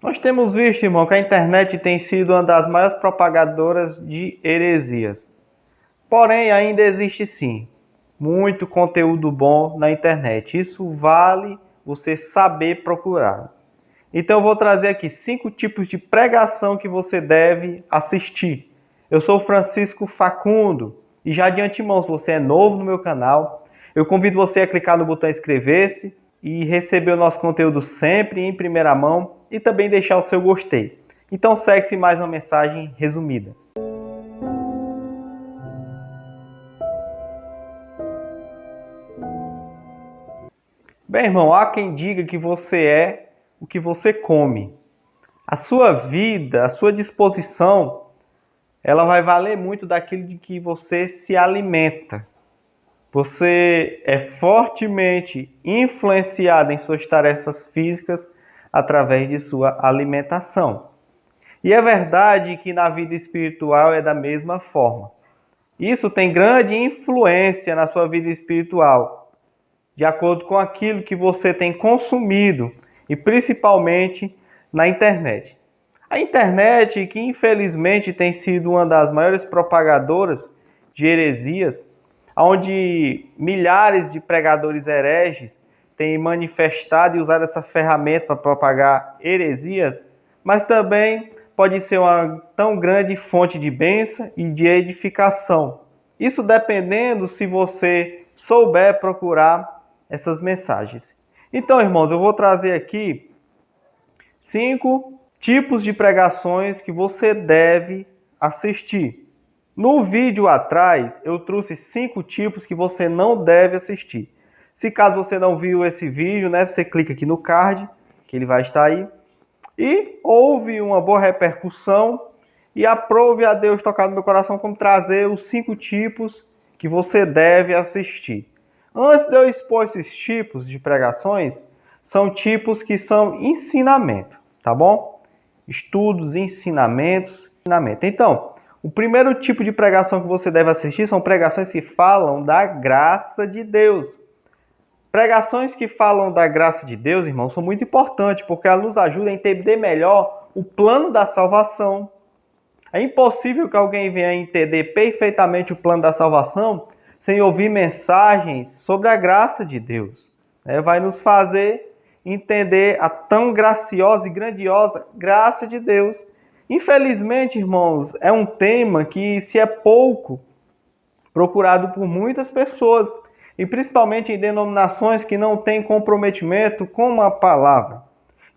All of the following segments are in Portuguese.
Nós temos visto, irmão, que a internet tem sido uma das maiores propagadoras de heresias. Porém, ainda existe sim muito conteúdo bom na internet. Isso vale você saber procurar. Então eu vou trazer aqui 5 tipos de pregação que você deve assistir. Eu sou Francisco Facundo e já de antemão, se você é novo no meu canal, eu convido você a clicar no botão inscrever-se e receber o nosso conteúdo sempre em primeira mão e também deixar o seu gostei. Então segue-se mais uma mensagem resumida. Bem, irmão, há quem diga que você é o que você come. A sua vida, a sua disposição, ela vai valer muito daquilo de que você se alimenta. Você é fortemente influenciado em suas tarefas físicas através de sua alimentação. E é verdade que na vida espiritual é da mesma forma. Isso tem grande influência na sua vida espiritual, de acordo com aquilo que você tem consumido e principalmente na internet. A internet, que infelizmente tem sido uma das maiores propagadoras de heresias, onde milhares de pregadores hereges têm manifestado e usado essa ferramenta para propagar heresias, mas também pode ser uma tão grande fonte de bênção e de edificação. Isso dependendo se você souber procurar essas mensagens. Então, irmãos, eu vou trazer aqui 5 tipos de pregações que você deve assistir. No vídeo atrás, eu trouxe 5 tipos que você não deve assistir. Se caso você não viu esse vídeo, né, você clica aqui no card, que ele vai estar aí, e houve uma boa repercussão, e aprove a Deus tocar no meu coração como trazer os 5 tipos que você deve assistir. Antes de eu expor esses tipos de pregações, são tipos que são ensinamento, tá bom? Estudos, ensinamentos. Então, o primeiro tipo de pregação que você deve assistir são pregações que falam da graça de Deus. Pregações que falam da graça de Deus, irmãos, são muito importantes, porque elas nos ajudam a entender melhor o plano da salvação. É impossível que alguém venha entender perfeitamente o plano da salvação sem ouvir mensagens sobre a graça de Deus. Vai nos fazer entender a tão graciosa e grandiosa graça de Deus. Infelizmente, irmãos, é um tema que se é pouco procurado por muitas pessoas, e principalmente em denominações que não têm comprometimento com a palavra.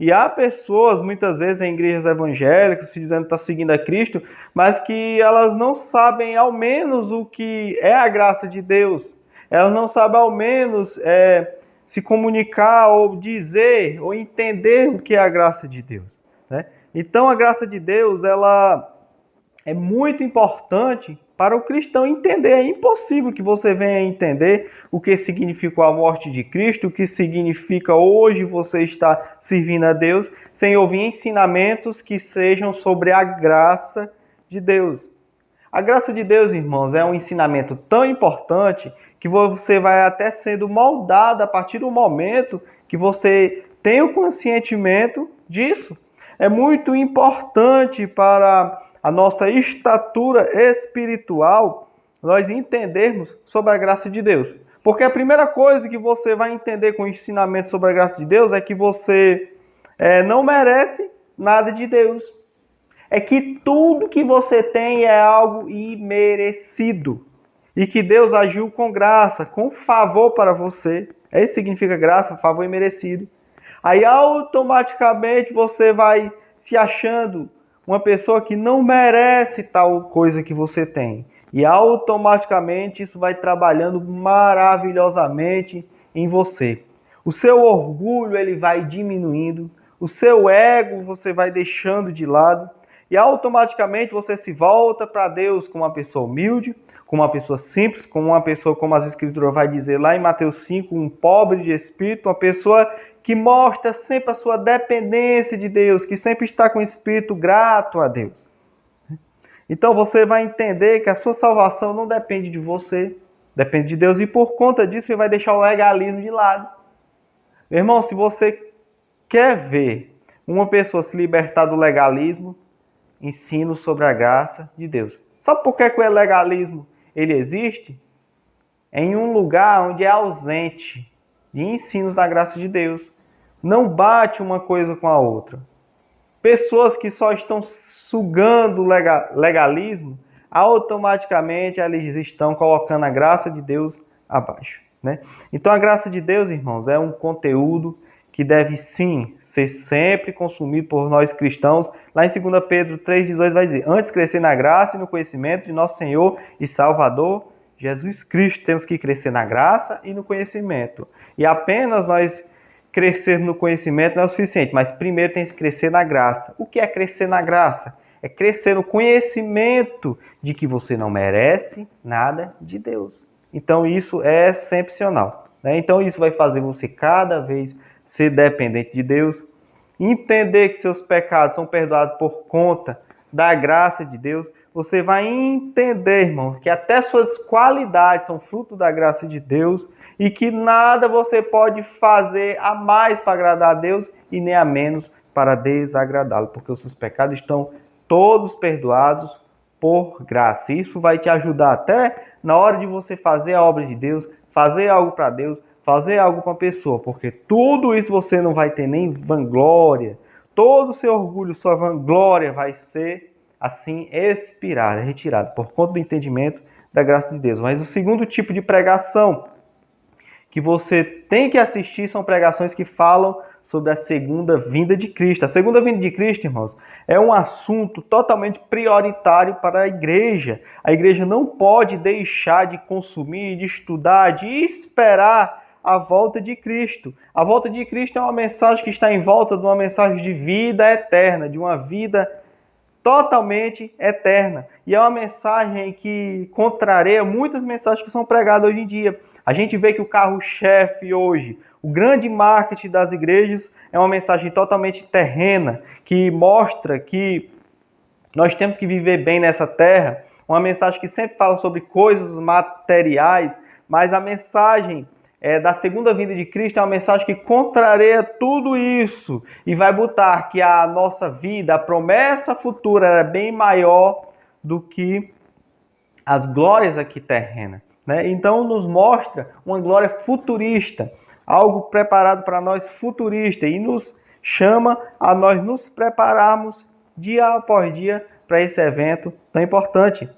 E há pessoas, muitas vezes em igrejas evangélicas, se dizendo que estão seguindo a Cristo, mas que elas não sabem ao menos o que é a graça de Deus. Elas não sabem ao menos se comunicar ou dizer ou entender o que é a graça de Deus, né? Então a graça de Deus, ela é muito importante para o cristão entender. É impossível que você venha entender o que significou a morte de Cristo, o que significa hoje você estar servindo a Deus, sem ouvir ensinamentos que sejam sobre a graça de Deus. A graça de Deus, irmãos, é um ensinamento tão importante que você vai até sendo moldado a partir do momento que você tem o conscientemente disso. É muito importante para a nossa estatura espiritual nós entendermos sobre a graça de Deus. Porque a primeira coisa que você vai entender com o ensinamento sobre a graça de Deus é que você não merece nada de Deus. É que tudo que você tem é algo imerecido. E que Deus agiu com graça, com favor para você. Isso significa graça, favor imerecido. Aí automaticamente você vai se achando uma pessoa que não merece tal coisa que você tem. E automaticamente isso vai trabalhando maravilhosamente em você. O seu orgulho ele vai diminuindo, o seu ego você vai deixando de lado e automaticamente você se volta para Deus como uma pessoa humilde, como uma pessoa simples, como uma pessoa, como as Escrituras vai dizer lá em Mateus 5, um pobre de espírito, uma pessoa que mostra sempre a sua dependência de Deus, que sempre está com o espírito grato a Deus. Então você vai entender que a sua salvação não depende de você, depende de Deus, e por conta disso você vai deixar o legalismo de lado. Meu irmão, se você quer ver uma pessoa se libertar do legalismo, ensino sobre a graça de Deus. Sabe por que o legalismo ele existe? Em um lugar onde é ausente de ensinos da graça de Deus. Não bate uma coisa com a outra. Pessoas que só estão sugando o legalismo, automaticamente eles estão colocando a graça de Deus abaixo, né? Então a graça de Deus, irmãos, é um conteúdo que deve sim ser sempre consumido por nós cristãos. Lá em 2 Pedro 3,18 vai dizer: antes crescer na graça e no conhecimento de nosso Senhor e Salvador Jesus Cristo. Temos que crescer na graça e no conhecimento. E apenas nós crescer no conhecimento não é o suficiente, mas primeiro tem que crescer na graça. O que é crescer na graça? É crescer no conhecimento de que você não merece nada de Deus. Então isso é excepcional, né? Então isso vai fazer você cada vez ser dependente de Deus, entender que seus pecados são perdoados por conta da graça de Deus. Você vai entender, irmão, que até suas qualidades são fruto da graça de Deus e que nada você pode fazer a mais para agradar a Deus e nem a menos para desagradá-lo, porque os seus pecados estão todos perdoados por graça. Isso vai te ajudar até na hora de você fazer a obra de Deus, fazer algo para Deus, fazer algo com a pessoa, porque tudo isso você não vai ter nem vanglória. Todo o seu orgulho, sua vanglória vai ser assim expirada, retirada, por conta do entendimento da graça de Deus. Mas o segundo tipo de pregação que você tem que assistir são pregações que falam sobre a segunda vinda de Cristo. A segunda vinda de Cristo, irmãos, é um assunto totalmente prioritário para a igreja. A igreja não pode deixar de consumir, de estudar, de esperar a volta de Cristo. A volta de Cristo é uma mensagem que está em volta de uma mensagem de vida eterna, de uma vida totalmente eterna. E é uma mensagem que contraria muitas mensagens que são pregadas hoje em dia. A gente vê que o carro-chefe hoje, o grande marketing das igrejas, é uma mensagem totalmente terrena, que mostra que nós temos que viver bem nessa terra. Uma mensagem que sempre fala sobre coisas materiais, mas a mensagem da segunda vinda de Cristo é uma mensagem que contraria tudo isso e vai botar que a nossa vida, a promessa futura é bem maior do que as glórias aqui terrenas, né? Então nos mostra uma glória futurista, algo preparado para nós futurista, e nos chama a nós nos prepararmos dia após dia para esse evento tão importante.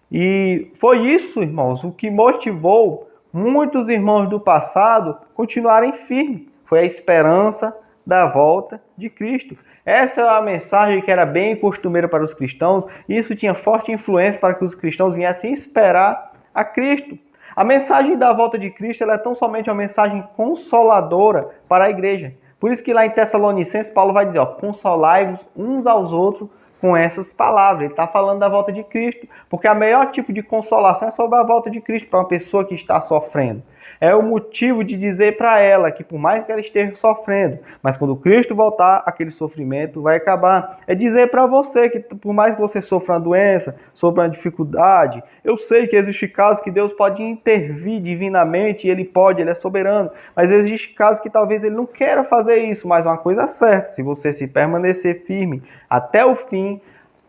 E foi isso, irmãos, o que motivou muitos irmãos do passado continuarem firmes. Foi a esperança da volta de Cristo. Essa é a mensagem que era bem costumeira para os cristãos, e isso tinha forte influência para que os cristãos viessem esperar a Cristo. A mensagem da volta de Cristo ela é tão somente uma mensagem consoladora para a igreja. Por isso que lá em Tessalonicenses, Paulo vai dizer, consolai-vos uns aos outros com essas palavras. Ele está falando da volta de Cristo, porque o melhor tipo de consolação é sobre a volta de Cristo para uma pessoa que está sofrendo. É o motivo de dizer para ela que por mais que ela esteja sofrendo, mas quando Cristo voltar, aquele sofrimento vai acabar. É dizer para você que por mais que você sofra uma doença, sofra uma dificuldade, eu sei que existe casos que Deus pode intervir divinamente, ele é soberano, mas existe casos que talvez ele não queira fazer isso, mas uma coisa é certa, se você se permanecer firme até o fim,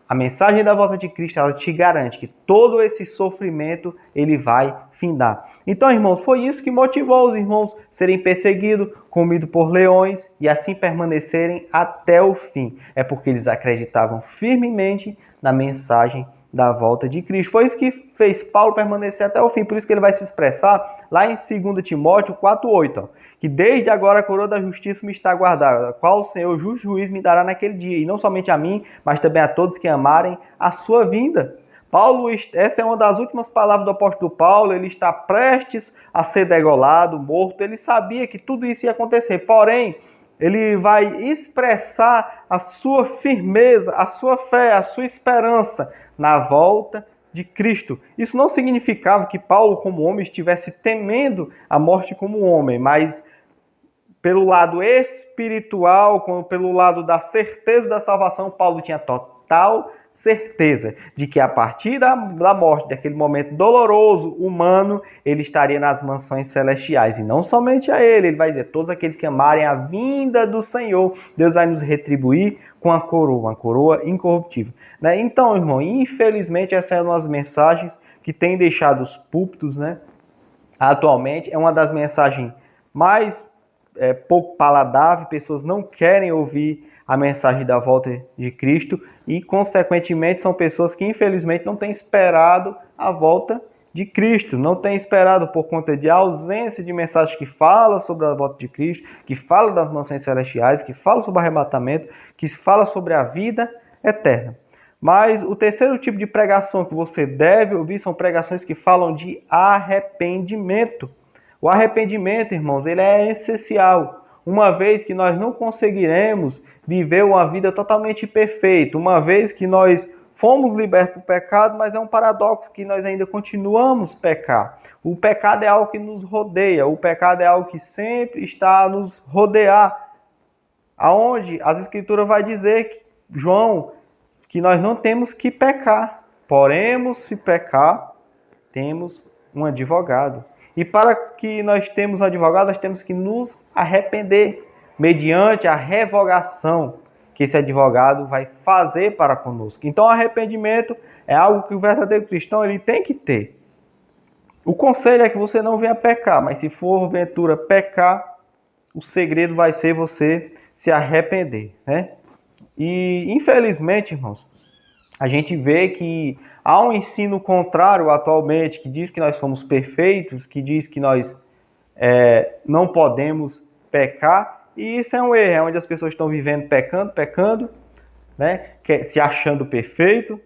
a mensagem da volta de Cristo, ela te garante que todo esse sofrimento, ele vai findar. Então, irmãos, foi isso que motivou os irmãos serem perseguidos, comidos por leões e assim permanecerem até o fim. É porque eles acreditavam firmemente na mensagem da volta de Cristo. Foi isso que fez Paulo permanecer até o fim. Por isso que ele vai se expressar lá em 2 Timóteo 4,8, que desde agora a coroa da justiça me está guardada, a qual o Senhor justo juiz me dará naquele dia, e não somente a mim, mas também a todos que amarem a sua vinda. Paulo, essa é uma das últimas palavras do apóstolo Paulo, ele está prestes a ser degolado, morto, ele sabia que tudo isso ia acontecer, porém, ele vai expressar a sua firmeza, a sua fé, a sua esperança na volta de Cristo. Isso não significava que Paulo, como homem, estivesse temendo a morte como homem, mas pelo lado espiritual, como pelo lado da certeza da salvação, Paulo tinha total certeza de que a partir da morte, daquele momento doloroso, humano, ele estaria nas mansões celestiais. E não somente a ele vai dizer, todos aqueles que amarem a vinda do Senhor, Deus vai nos retribuir com a coroa, uma coroa incorruptível. Né? Então, irmão, infelizmente essas são as mensagens que têm deixado os púlpitos, né? Atualmente, é uma das mensagens mais pouco palatável, pessoas não querem ouvir a mensagem da volta de Cristo e, consequentemente, são pessoas que, infelizmente, não têm esperado a volta de Cristo, não têm esperado por conta de ausência de mensagem que fala sobre a volta de Cristo, que fala das mansões celestiais, que fala sobre o arrebatamento, que fala sobre a vida eterna. Mas o terceiro tipo de pregação que você deve ouvir são pregações que falam de arrependimento. O arrependimento, irmãos, ele é essencial, uma vez que nós não conseguiremos viver uma vida totalmente perfeita, uma vez que nós fomos libertos do pecado, mas é um paradoxo que nós ainda continuamos a pecar. O pecado é algo que nos rodeia, o pecado é algo que sempre está a nos rodear, aonde as Escrituras vai dizer, João, que nós não temos que pecar, porém, se pecar, temos um advogado. E para que nós temos um advogado, nós temos que nos arrepender, mediante a revogação que esse advogado vai fazer para conosco. Então, o arrependimento é algo que o verdadeiro cristão ele tem que ter. O conselho é que você não venha pecar, mas se for, porventura, pecar, o segredo vai ser você se arrepender, né? E, infelizmente, irmãos, a gente vê que há um ensino contrário atualmente, que diz que nós somos perfeitos, que diz que nós não podemos pecar, e isso é um erro, é onde as pessoas estão vivendo pecando, né? Se achando perfeito,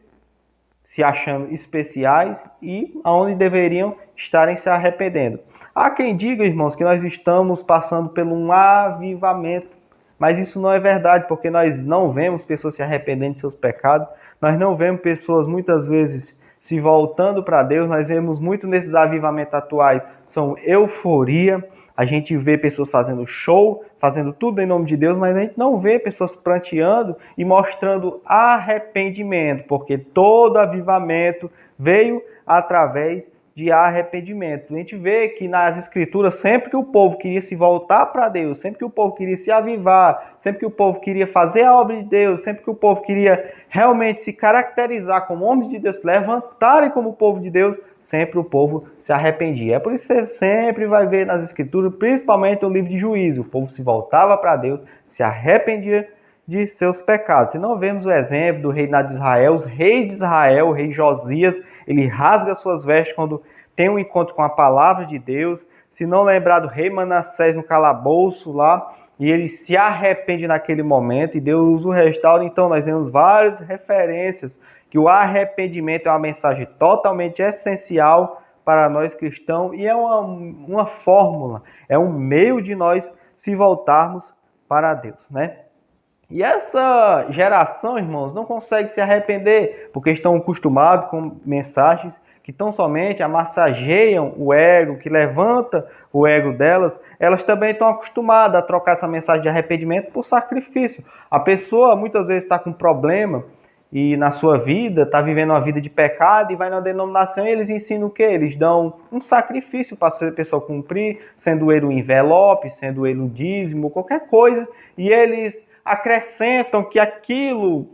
se achando especiais e aonde deveriam estarem se arrependendo. Há quem diga, irmãos, que nós estamos passando por um avivamento, mas isso não é verdade, porque nós não vemos pessoas se arrependendo de seus pecados, nós não vemos pessoas muitas vezes se voltando para Deus, nós vemos muito nesses avivamentos atuais, são euforia, a gente vê pessoas fazendo show, fazendo tudo em nome de Deus, mas a gente não vê pessoas pranteando e mostrando arrependimento, porque todo avivamento veio através de arrependimento. A gente vê que nas Escrituras, sempre que o povo queria se voltar para Deus, sempre que o povo queria se avivar, sempre que o povo queria fazer a obra de Deus, sempre que o povo queria realmente se caracterizar como homens de Deus, se levantarem como povo de Deus, sempre o povo se arrependia. É por isso que você sempre vai ver nas Escrituras, principalmente no livro de Juízo, o povo se voltava para Deus, se arrependia de seus pecados. Se não vemos o exemplo do reinado de Israel, os reis de Israel, o rei Josias, ele rasga suas vestes quando tem um encontro com a palavra de Deus. Se não lembrar do rei Manassés no calabouço lá, e ele se arrepende naquele momento e Deus o restaura. Então nós temos várias referências que o arrependimento é uma mensagem totalmente essencial para nós cristãos e é uma fórmula, é um meio de nós se voltarmos para Deus, né? E essa geração, irmãos, não consegue se arrepender, porque estão acostumados com mensagens que tão somente amassageiam o ego, que levanta o ego delas. Elas também estão acostumadas a trocar essa mensagem de arrependimento por sacrifício. A pessoa muitas vezes está com problema e na sua vida está vivendo uma vida de pecado e vai na denominação e eles ensinam o quê? Eles dão um sacrifício para a pessoa cumprir, sendo ele um envelope, sendo ele um dízimo, qualquer coisa, e eles acrescentam que aquilo,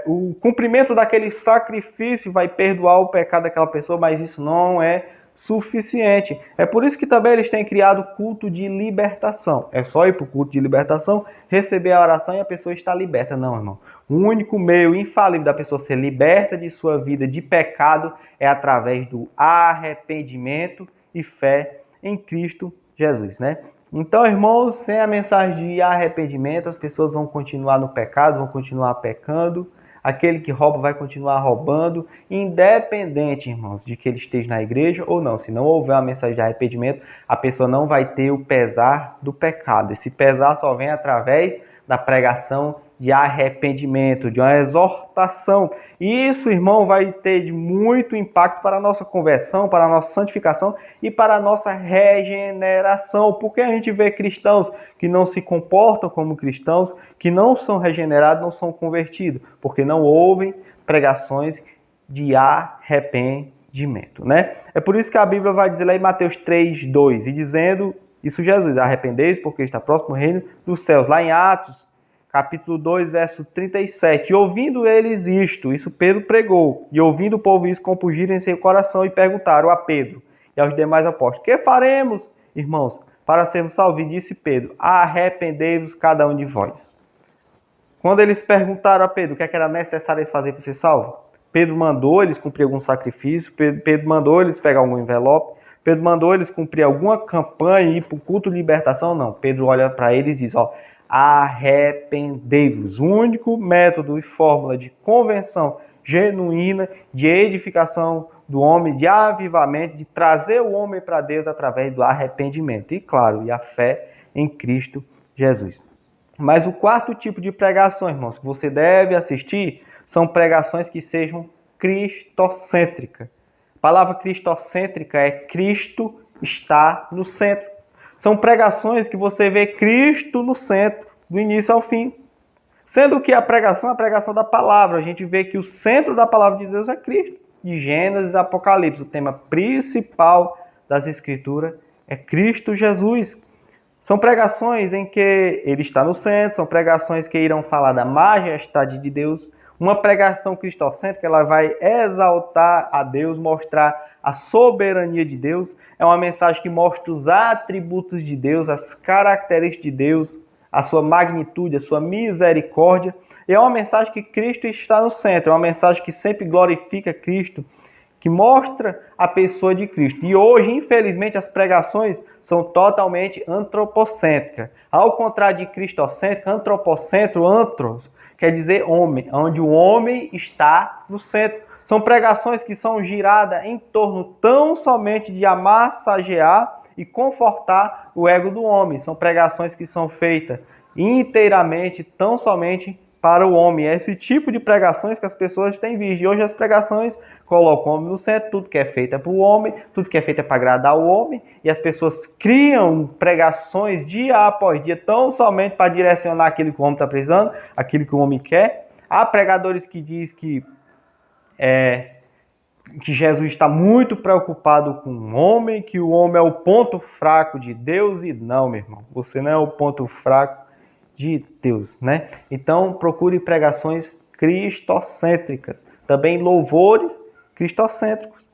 o cumprimento daquele sacrifício vai perdoar o pecado daquela pessoa, mas isso não é suficiente. É por isso que também eles têm criado culto de libertação. É só ir para o culto de libertação, receber a oração e a pessoa está liberta. Não, irmão. O único meio infalível da pessoa ser liberta de sua vida de pecado é através do arrependimento e fé em Cristo Jesus, né? Então, irmãos, sem a mensagem de arrependimento, as pessoas vão continuar no pecado, vão continuar pecando. Aquele que rouba vai continuar roubando, independente, irmãos, de que ele esteja na igreja ou não. Se não houver uma mensagem de arrependimento, a pessoa não vai ter o pesar do pecado. Esse pesar só vem através da pregação de arrependimento, de uma exortação. E isso, irmão, vai ter muito impacto para a nossa conversão, para a nossa santificação e para a nossa regeneração. Porque a gente vê cristãos que não se comportam como cristãos, que não são regenerados, não são convertidos, porque não ouvem pregações de arrependimento, né? É por isso que a Bíblia vai dizer lá em Mateus 3:2, e dizendo isso Jesus, arrependeis porque está próximo o reino dos céus. Lá em Atos, capítulo 2, verso 37. E ouvindo eles isto, isso Pedro pregou, e ouvindo o povo isso, compungiram em seu coração e perguntaram a Pedro e aos demais apóstolos: que faremos, irmãos, para sermos salvos? E disse Pedro: arrependei-vos cada um de vós. Quando eles perguntaram a Pedro o que era necessário eles fazer para ser salvo, Pedro mandou eles cumprir algum sacrifício, Pedro mandou eles pegar algum envelope, Pedro mandou eles cumprir alguma campanha e ir para o culto de libertação? Não. Pedro olha para eles e diz, arrependei-vos. O único método e fórmula de convenção genuína, de edificação do homem, de avivamento, de trazer o homem para Deus através do arrependimento. E claro, e a fé em Cristo Jesus. Mas o quarto tipo de pregação, irmãos, que você deve assistir, são pregações que sejam cristocêntricas. A palavra cristocêntrica é Cristo está no centro. São pregações que você vê Cristo no centro, do início ao fim. Sendo que a pregação é a pregação da palavra. A gente vê que o centro da palavra de Deus é Cristo. De Gênesis a Apocalipse, o tema principal das Escrituras é Cristo Jesus. São pregações em que ele está no centro, são pregações que irão falar da majestade de Deus. Uma pregação cristocêntrica, ela vai exaltar a Deus, mostrar a soberania de Deus. É uma mensagem que mostra os atributos de Deus, as características de Deus, a sua magnitude, a sua misericórdia. E é uma mensagem que Cristo está no centro, é uma mensagem que sempre glorifica Cristo, que mostra a pessoa de Cristo. E hoje, infelizmente, as pregações são totalmente antropocêntricas. Ao contrário de cristocêntrica, antropocentro, antros, quer dizer homem, onde o homem está no centro. São pregações que são giradas em torno tão somente de amassagear e confortar o ego do homem. São pregações que são feitas inteiramente, tão somente para o homem. É esse tipo de pregações que as pessoas têm visto. E hoje as pregações colocam o homem no centro, tudo que é feito é para o homem, tudo que é feito é para agradar o homem, e as pessoas criam pregações dia após dia, tão somente para direcionar aquilo que o homem está precisando, aquilo que o homem quer. Há pregadores que dizem que Jesus está muito preocupado com o homem, que o homem é o ponto fraco de Deus, e não, meu irmão, você não é o ponto fraco de Deus, né? Então, procure pregações cristocêntricas, também louvores cristocêntricos.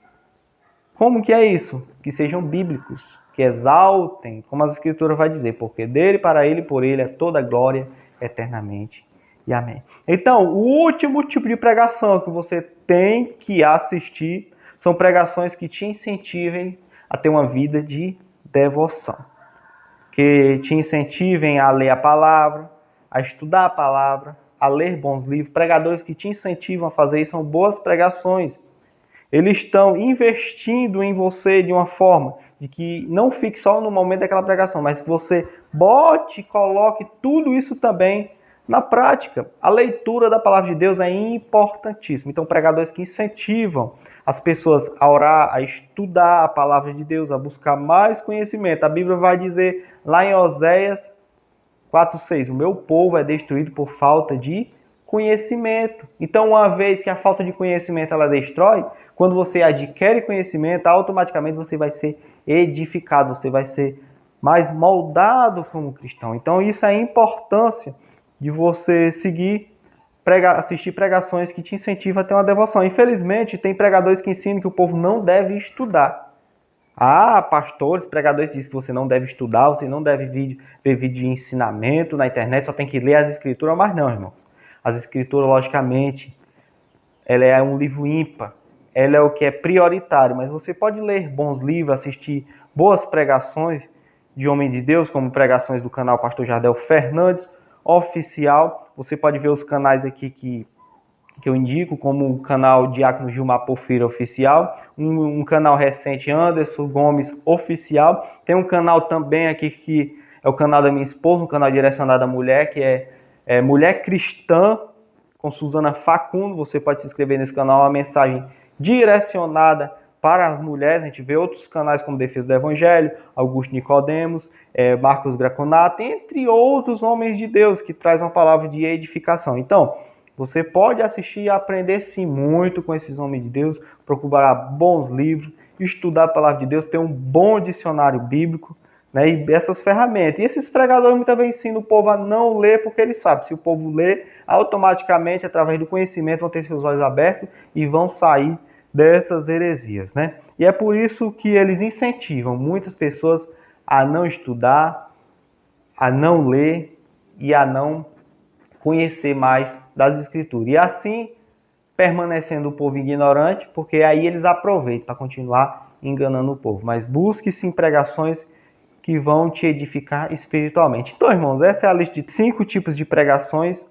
Como que é isso? Que sejam bíblicos, que exaltem, como a Escritura vai dizer, porque dele, para ele, por ele é toda glória eternamente. E amém. Então, o último tipo de pregação que você tem que assistir são pregações que te incentivem a ter uma vida de devoção, que te incentivem a ler a palavra, a estudar a palavra, a ler bons livros. Pregadores que te incentivam a fazer isso são boas pregações. Eles estão investindo em você de uma forma de que não fique só no momento daquela pregação, mas que você bote e coloque tudo isso também na prática. A leitura da palavra de Deus é importantíssima. Então, pregadores que incentivam as pessoas a orar, a estudar a palavra de Deus, a buscar mais conhecimento. A Bíblia vai dizer lá em Oséias 4:6, o meu povo é destruído por falta de conhecimento. Então, uma vez que a falta de conhecimento ela destrói, quando você adquire conhecimento, automaticamente você vai ser edificado, você vai ser mais moldado como cristão. Então, isso é a importância de você assistir pregações que te incentivam a ter uma devoção. Infelizmente, tem pregadores que ensinam que o povo não deve estudar. Pastores, pregadores dizem que você não deve estudar, você não deve ver vídeo de ensinamento na internet, só tem que ler as Escrituras, mas não, irmãos. As Escrituras, logicamente, ela é um livro ímpar, ela é o que é prioritário, mas você pode ler bons livros, assistir boas pregações de homens de Deus, como pregações do canal Pastor Jardel Fernandes, oficial. Você pode ver os canais aqui que eu indico, como o canal Diácono Gilmar Porfírio Oficial, um canal recente Anderson Gomes Oficial. Tem um canal também aqui que é o canal da minha esposa, um canal direcionado à mulher, que é Mulher Cristã, com Suzana Facundo. Você pode se inscrever nesse canal, uma mensagem direcionada para as mulheres. A gente vê outros canais como Defesa do Evangelho, Augusto Nicodemos, Marcos Graconato, entre outros homens de Deus que trazem uma palavra de edificação. Então, você pode assistir e aprender sim muito com esses homens de Deus, procurar bons livros, estudar a palavra de Deus, ter um bom dicionário bíblico, né, e essas ferramentas. E esses pregadores muitas vezes ensinam o povo a não ler, porque eles sabem, se o povo ler, automaticamente, através do conhecimento, vão ter seus olhos abertos e vão sair dessas heresias, né? E é por isso que eles incentivam muitas pessoas a não estudar, a não ler e a não conhecer mais das Escrituras. E assim, permanecendo o povo ignorante, porque aí eles aproveitam para continuar enganando o povo. Mas busque sim pregações que vão te edificar espiritualmente. Então, irmãos, essa é a lista de 5 tipos de pregações,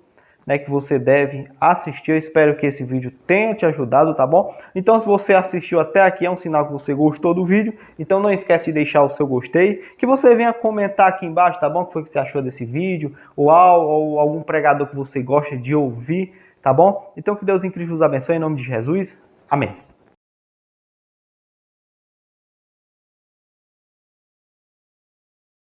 né, que você deve assistir. Eu espero que esse vídeo tenha te ajudado, tá bom? Então, se você assistiu até aqui, é um sinal que você gostou do vídeo. Então, não esquece de deixar o seu gostei, que você venha comentar aqui embaixo, tá bom? O que foi que você achou desse vídeo, ou algum pregador que você gosta de ouvir, tá bom? Então, que Deus incrível os abençoe em nome de Jesus. Amém.